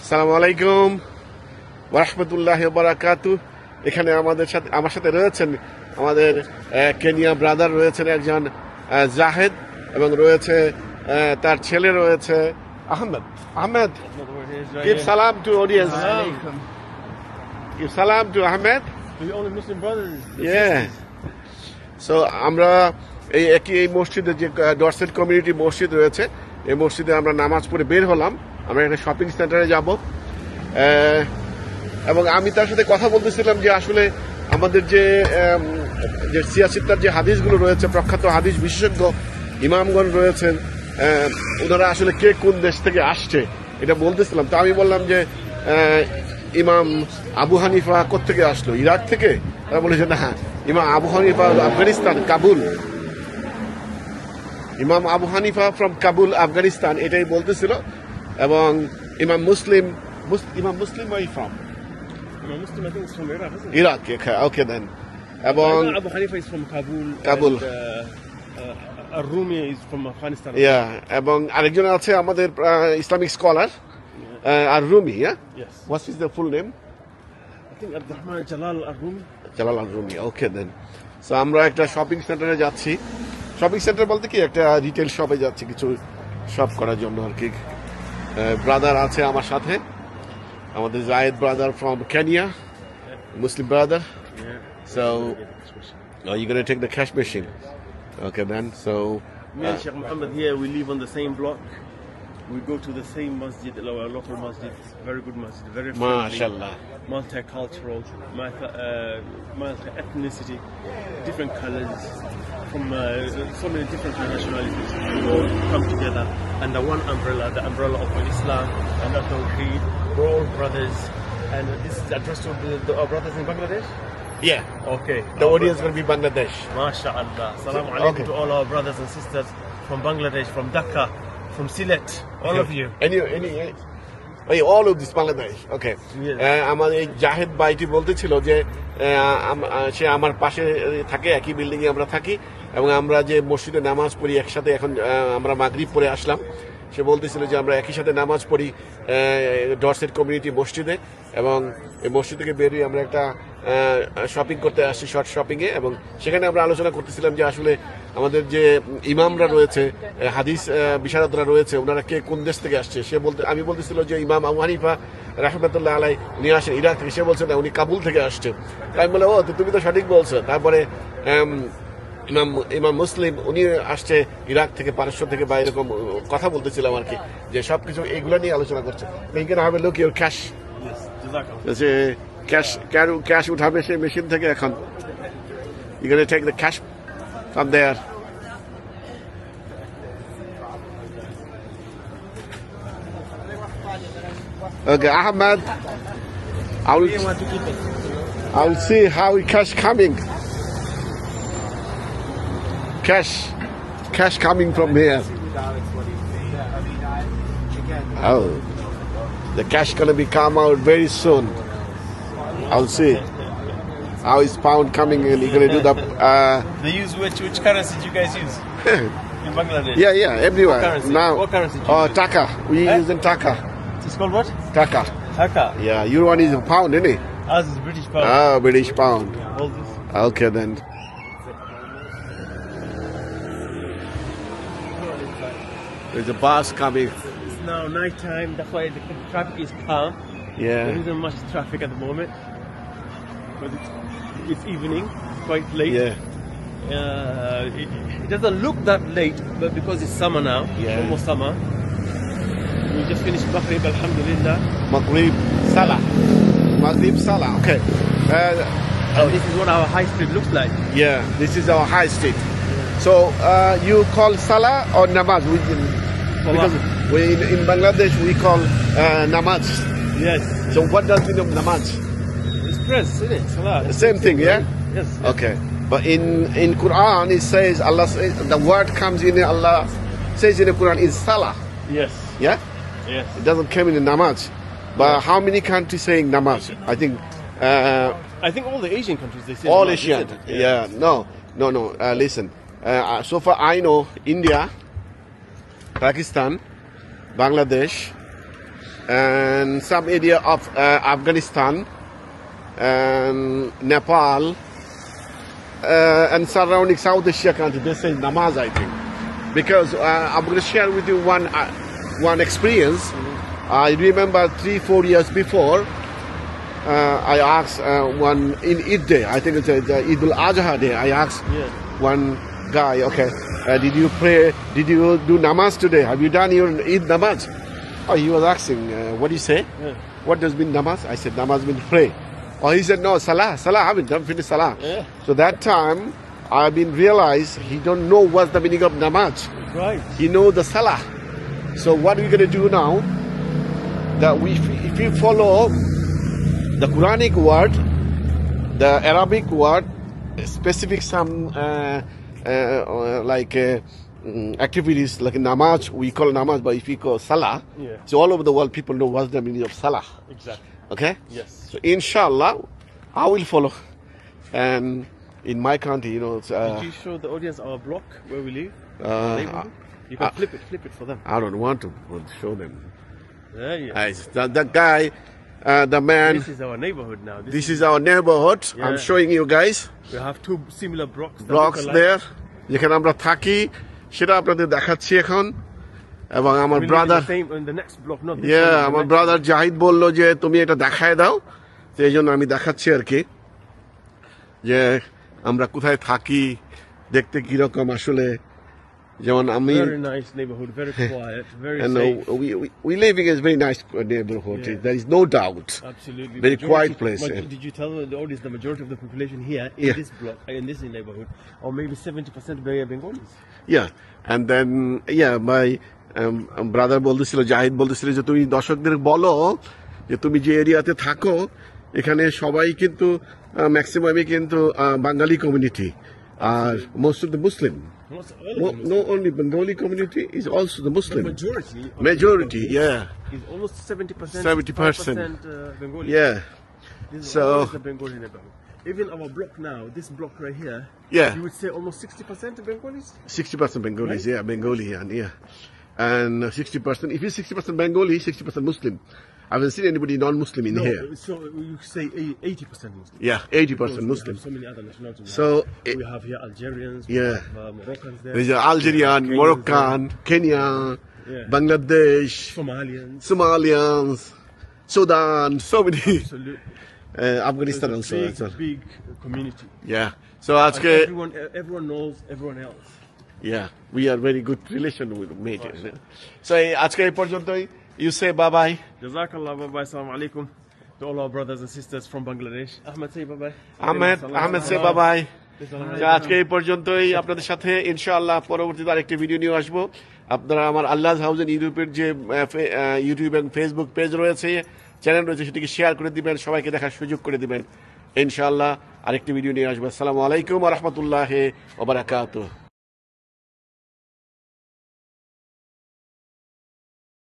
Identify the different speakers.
Speaker 1: আসসালামু আলাইকুম ওয়া রাহমাতুল্লাহি ওয়া বারাকাতুহু। এখানে আমার সাথে রয়েছেন আমাদের কেনিয়া ব্রাদার রয়েছেন একজন জাহেদ এবং রয়েছে তার ছেলে রয়েছে Ahmed. Ahmed, give salam to audience. Give salam to Ahmed.
Speaker 2: The only Muslim brothers.
Speaker 1: Yeah. So আমরা এই মসজিদে যে ডরসেট কমিউনিটি মসজিদ রয়েছে, এই মসজিদে আমরা নামাজ পড়ে বের হলাম। আমরা একটা শপিং সেন্টারে যাব এবং আমি তার সাথে কথা বলতেছিলাম যে আসলে আমাদের যে সিয়াসিত্তার যে হাদিসগুলো রয়েছে, প্রখ্যাত হাদিস বিশেষজ্ঞ ইমামগণ রয়েছেন, ওনারা আসলে কে কোন দেশ থেকে আসছে এটা বলতেছিলাম। তো আমি বললাম যে ইমাম আবু হানিফা কোত্থেকে আসলো, ইরাক থেকে? তারা বলেছে না, ইমাম Abu Hanifa Afghanistan, Kabul. Imam Abu Hanifa from Kabul, Afghanistan, এটাই বলতেছিল। এবং Imam Muslim why from
Speaker 2: Imam Muslim, I think, is from Iraq, isn't it?
Speaker 1: Iraq. Okay then. এবং
Speaker 2: Abu Hanifa is from Kabul.
Speaker 1: Kabul.
Speaker 2: And, Ar-Rumi is from Afghanistan.
Speaker 1: এবং আরেকজন আছে আমাদের Islamic scholar Ar Rumi.
Speaker 2: Yes.
Speaker 1: What is the full name?
Speaker 2: I think Abdurrahman Jalal Ar-Rumi.
Speaker 1: Jalal Ar Rumi. Okay then. So আমরা একটা shopping সেন্টারে যাচ্ছি। Shopping centre বলতে কি, একটা রিটেল শপে যাচ্ছি কিছু শপ করার জন্য আর কি। ব্রাদার আছে আমার সাথে, আমাদের Zayed brother from Kenya, Muslim brother. So you're going to take the cash machine. Okay then. So
Speaker 2: Me and Sheikh Muhammad here, we live on the same block. We go to the same masjid, our local masjid. Very good masjid, very friendly.
Speaker 1: MashaAllah.
Speaker 2: Multicultural, multi-ethnicity, different colors, from so many different nationalities. We all come together under one umbrella, the umbrella of Islam and of Tawheed. We're all brothers. And this is addressed to our brothers in Bangladesh?
Speaker 1: Yeah.
Speaker 2: Okay.
Speaker 1: The audience is going to be Bangladesh.
Speaker 2: MashaAllah. Assalamu alaikum
Speaker 1: Okay.
Speaker 2: to all our brothers and sisters from Bangladesh, from Dhaka, from Sylhet, all of you.
Speaker 1: All of this Bangladesh. Okay.
Speaker 2: Yes.
Speaker 1: আমার এই জাহেদ ভাইটি বলতেছিল যে সে আমার পাশে থাকে, একই building এ আমরা থাকি এবং আমরা যে মসজিদে নামাজ পড়ি একসাথে। এখন আমরা মাগরিব পড়ে আসলাম। সে বলতেছিল যে আমরা একই সাথে নামাজ পড়ি ডরসেট কমিউনিটি মসজিদে, এবং এই মসজিদ থেকে বেরিয়ে আমরা একটা শপিং করতে আসছি, শর্ট শপিং এ। এবং সেখানে আমরা আলোচনা করতেছিলাম যে আসলে আমাদের যে ইমামরা রয়েছে, হাদিস বিশারদরা রয়েছে, ওনারা কে কোন দেশ থেকে আসছে। আমি বলতেছিল যে ইমাম আবু হানিফা রাহমাতুল্লাহ আলাই উনি আসেন ইরাক থেকে। সে বলছে না, উনি কাবুল থেকে আসছে। আমি বলে, ও তুমি তো সঠিক বলছো। তারপরে ইমাম মুসলিম উনি আসছে ইরাক থেকে, পারস্য থেকে, বা এরকম কথা বলতেছিলাম আর কি, যে সবকিছু এগুলো নিয়ে আলোচনা করছে। এইখানে হবে লোক ইউর ক্যাশ,
Speaker 2: Yes. Jazakallah.
Speaker 1: যে ক্যাশ উঠাবে সেই মেশিন থেকে। এখন you gonna take the cash from there. Okay, Ahmed, I will see how cash coming. Cash coming from here. Oh, the cash gonna be come out very soon. I'll see how is pound coming in. You're gonna do the
Speaker 2: They use which currency do you guys use in Bangladesh?
Speaker 1: yeah, everywhere
Speaker 2: What currency?
Speaker 1: now.
Speaker 2: What currency do you use?
Speaker 1: Taka. We using taka.
Speaker 2: It's called what?
Speaker 1: Taka.
Speaker 2: Dhaka.
Speaker 1: Yeah, your one is a pound, isn't it?
Speaker 2: Ours is British pound.
Speaker 1: British pound.
Speaker 2: Hold this.
Speaker 1: Okay then. There's a bus coming.
Speaker 2: It's now night time. That's why the traffic is calm. There
Speaker 1: Yeah.
Speaker 2: isn't much traffic at the moment. But it's evening, quite late.
Speaker 1: Yeah.
Speaker 2: It doesn't look that late, but because it's summer now,
Speaker 1: Yeah.
Speaker 2: almost summer. We just finished Maghrib, alhamdulillah.
Speaker 1: Maghrib Salah. Maghrib Salah. Okay.
Speaker 2: And this is what our high street looks like.
Speaker 1: Yeah, this is our high street. So you call Salah or Namaz? Because in Bangladesh we call Namaz.
Speaker 2: Yes.
Speaker 1: So what does mean of Namaz?
Speaker 2: It's prayers, isn't it? Salah.
Speaker 1: The same thing, yeah?
Speaker 2: Yes.
Speaker 1: Okay. But in Quran it says, Allah says, the word comes in, Allah says in the Quran is Salah.
Speaker 2: Yes.
Speaker 1: Yeah?
Speaker 2: Yes.
Speaker 1: It doesn't come in the Namaz. But how many countries saying Namaz? I think
Speaker 2: I think all the Asian countries they say
Speaker 1: all
Speaker 2: Namaz,
Speaker 1: Asian.
Speaker 2: isn't it?
Speaker 1: Yeah. No. Listen. So far I know India, Pakistan, Bangladesh, and some area of Afghanistan and Nepal and surrounding South Asia country. They say namaz, I think, because I'm going to share with you one experience. I remember 3-4 years before. I asked one in Eid day, I think it's Eid al-Adha day. I asked one guy, okay, did you pray? Did you do namaz today? Have you done your Eid namaz? Oh, he was asking, what do you say? What does mean namaz? I said namaz means pray. Oh, he said no, salah. I haven't done finished salah. So that time I've been realized he don't know what's the meaning of namaz.
Speaker 2: Right.
Speaker 1: He know the salah. So what we're gonna do now? That if we follow the Quranic word, the Arabic word, specific some activities like namaz, we call namaz, but if we call salah, so all over the world people know what's the meaning of salah.
Speaker 2: Exactly.
Speaker 1: Okay?
Speaker 2: Yes.
Speaker 1: So inshallah, I will follow. And in my country, you know, it's,
Speaker 2: Did you show the audience our block where we live? Neighborhood? You can flip it for them.
Speaker 1: I don't want to show them.
Speaker 2: There you go.
Speaker 1: The guy, the man.
Speaker 2: This is our neighborhood now.
Speaker 1: This is our neighborhood. I'm showing you guys.
Speaker 2: We have two similar blocks. that
Speaker 1: Blocks
Speaker 2: look alike.
Speaker 1: there. যেখানে আমরা থাকি সেটা আপনাদের দেখাচ্ছি এখন এবং আমার
Speaker 2: We live in
Speaker 1: brother
Speaker 2: the same in the next block, not this one, the
Speaker 1: আমার
Speaker 2: next
Speaker 1: ব্রাদার জাহিদ বলল যে তুমি এটা দেখায় দাও, তো এই জন্য আমি দেখাচ্ছি আর কি যে আমরা কোথায় থাকি, দেখতে কিরকম আসলে, যেমন আমি
Speaker 2: Very nice neighborhood, very quiet, very
Speaker 1: and
Speaker 2: safe.
Speaker 1: we living in a very nice neighborhood. There is no doubt.
Speaker 2: Absolutely.
Speaker 1: Very quiet place.
Speaker 2: Did you tell the audience the majority of the population here in this block, in this neighborhood, or maybe 70% are Bengalis?
Speaker 1: Yeah, and then my brother বলতেছিল, জাহিদ বলতেছিল যে তুমি দর্শকদের বলো যে তুমি যে এরিয়াতে থাকো এখানে সবাই কিন্তু ম্যাক্সিমামই কিন্তু বাঙালি কমিউনিটি আর most of the Muslim. No only Bengali community, is also the Muslim. Majority,
Speaker 2: Is almost 70%.
Speaker 1: 70%.
Speaker 2: Bengali.
Speaker 1: Yeah.
Speaker 2: This is
Speaker 1: So
Speaker 2: always the Bengali neighborhood. Even our block now, this block right here, you would say almost 60% Bengalis.
Speaker 1: 60% Bengalis, Bengali, and 60%. If you're 60% Bengali, 60% Muslim. I haven't seen anybody non-Muslim in here.
Speaker 2: So you say 80% Muslim.
Speaker 1: Yeah, 80% Muslim.
Speaker 2: So many other nationalities.
Speaker 1: So
Speaker 2: we have here Algerians, we have Moroccans there.
Speaker 1: There's Algerian, Moroccan, Kenya, Bangladesh, Somalians, Sudan, so many.
Speaker 2: Absolutely.
Speaker 1: Afghanistan also.
Speaker 2: Big community.
Speaker 1: Yeah. So
Speaker 2: everyone knows everyone else.
Speaker 1: Yeah, we are very good relation with mate. So আজকে এই পর্যন্তই. You say bye-bye.
Speaker 2: Jazakallah, bye-bye, assalamu alaikum to all our brothers and sisters from Bangladesh. Ahmed, say bye-bye.
Speaker 1: Ahmed say bye-bye. আজকে এই পর্যন্তই আপনাদের সাথে, ইনশাআল্লাহ পরবর্তীতে আরেকটি ভিডিও নিয়ে আসবো। আপনারা আমার আল্লাহ's হাউস ইউটিউবের যে ইউটিউব এবং ফেসবুক পেজ রয়েছে, চ্যানেল রয়েছে, সেটিকে শেয়ার করে দিবেন, সবাইকে দেখার সুযোগ করে দিবেন। ইনশাআল্লাহ আরেকটি ভিডিও নিয়ে আসবো। আসসালামু আলাইকুম ওয়া রাহমাতুল্লাহি ওয়া বারাকাতুহু।